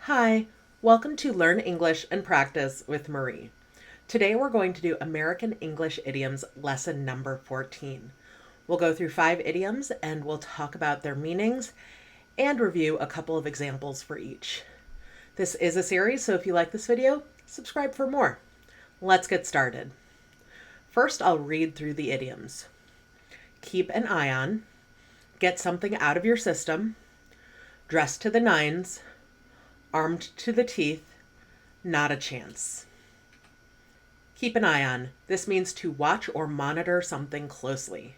Hi, welcome to Learn English and Practice with Marie. Today we're going to do American English Idioms lesson number 14. We'll go through 5 idioms and we'll talk about their meanings and review a couple of examples for each. This is a series, so if you like this video, subscribe for more. Let's get started. First, I'll read through the idioms. Keep an eye on, get something out of your system, dress to the nines, armed to the teeth, not a chance. Keep an eye on. This means to watch or monitor something closely.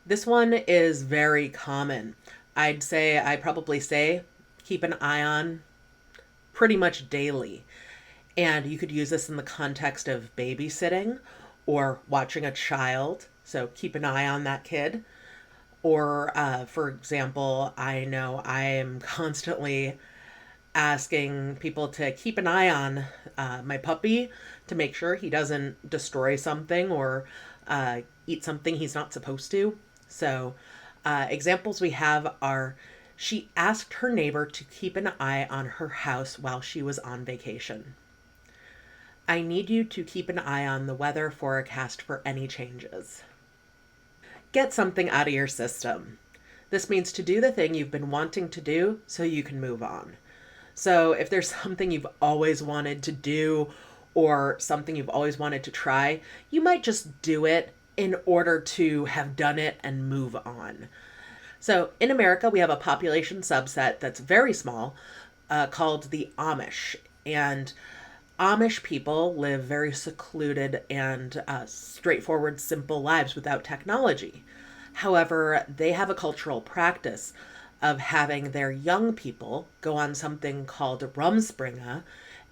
This one is very common. I probably say keep an eye on pretty much daily. And you could use this in the context of babysitting or watching a child. So keep an eye on that kid. Or, for example, I know I am constantly asking people to keep an eye on my puppy to make sure he doesn't destroy something or eat something he's not supposed to. So examples we have are, she asked her neighbor to keep an eye on her house while she was on vacation. I need you to keep an eye on the weather forecast for any changes. Get something out of your system. This means to do the thing you've been wanting to do so you can move on. So if there's something you've always wanted to do or something you've always wanted to try, you might just do it in order to have done it and move on. So in America, we have a population subset that's very small called the Amish. And Amish people live very secluded and straightforward, simple lives without technology. However, they have a cultural practice of having their young people go on something called Rumspringa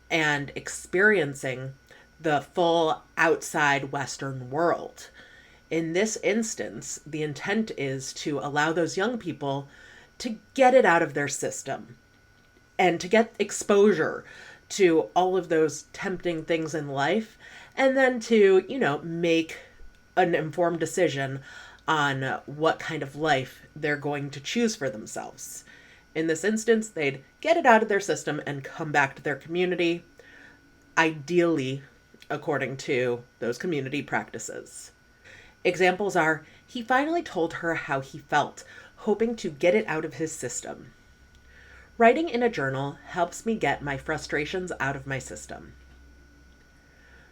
and experiencing the full outside Western world. In this instance, the intent is to allow those young people to get it out of their system and to get exposure to all of those tempting things in life, and then to, make an informed decision on what kind of life they're going to choose for themselves. In this instance, they'd get it out of their system and come back to their community, ideally according to those community practices. Examples are, he finally told her how he felt, hoping to get it out of his system. Writing in a journal helps me get my frustrations out of my system.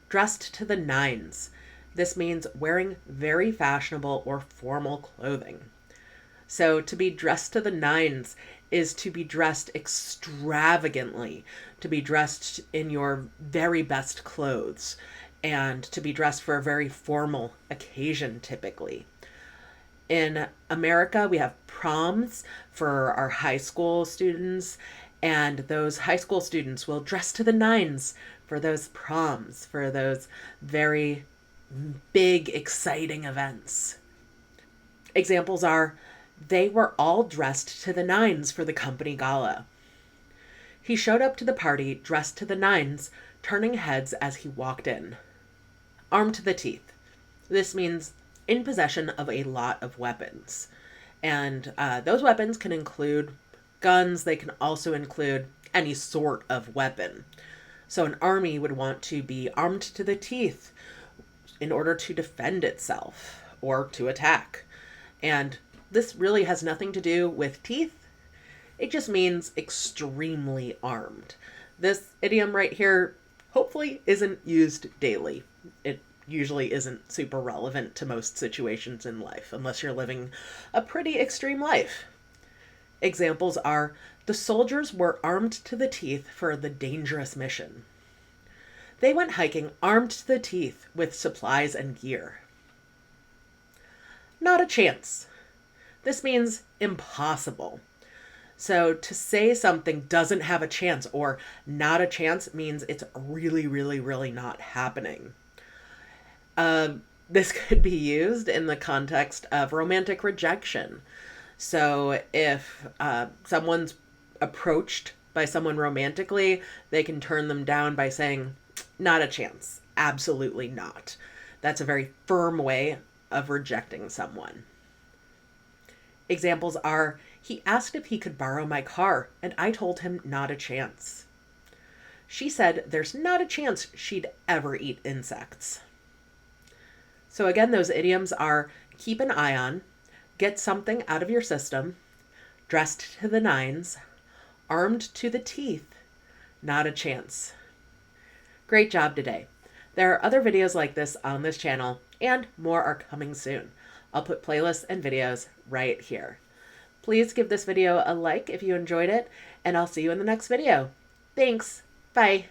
Dressed to the nines. This means wearing very fashionable or formal clothing. So to be dressed to the nines is to be dressed extravagantly, to be dressed in your very best clothes, and to be dressed for a very formal occasion typically. In America, we have proms for our high school students, and those high school students will dress to the nines for those proms, for those very big, exciting events. Examples are, they were all dressed to the nines for the company gala. He showed up to the party dressed to the nines, turning heads as he walked in. Armed to the teeth. This means in possession of a lot of weapons. And those weapons can include guns. They can also include any sort of weapon. So an army would want to be armed to the teeth in order to defend itself or to attack. And this really has nothing to do with teeth. It just means extremely armed. This idiom right here hopefully isn't used daily. It usually isn't super relevant to most situations in life unless you're living a pretty extreme life. Examples are, the soldiers were armed to the teeth for the dangerous mission. They went hiking armed to the teeth with supplies and gear. Not a chance. This means impossible. So to say something doesn't have a chance or not a chance means it's really, really, really not happening. This could be used in the context of romantic rejection. So if someone's approached by someone romantically, they can turn them down by saying, not a chance, absolutely not. That's a very firm way of rejecting someone. Examples are, He asked if he could borrow my car, and I told him not a chance. She said there's not a chance she'd ever eat insects. So again, those idioms are keep an eye on, get something out of your system, dressed to the nines, armed to the teeth, not a chance. Great job today. There are other videos like this on this channel, and more are coming soon. I'll put playlists and videos right here. Please give this video a like if you enjoyed it, and I'll see you in the next video. Thanks. Bye.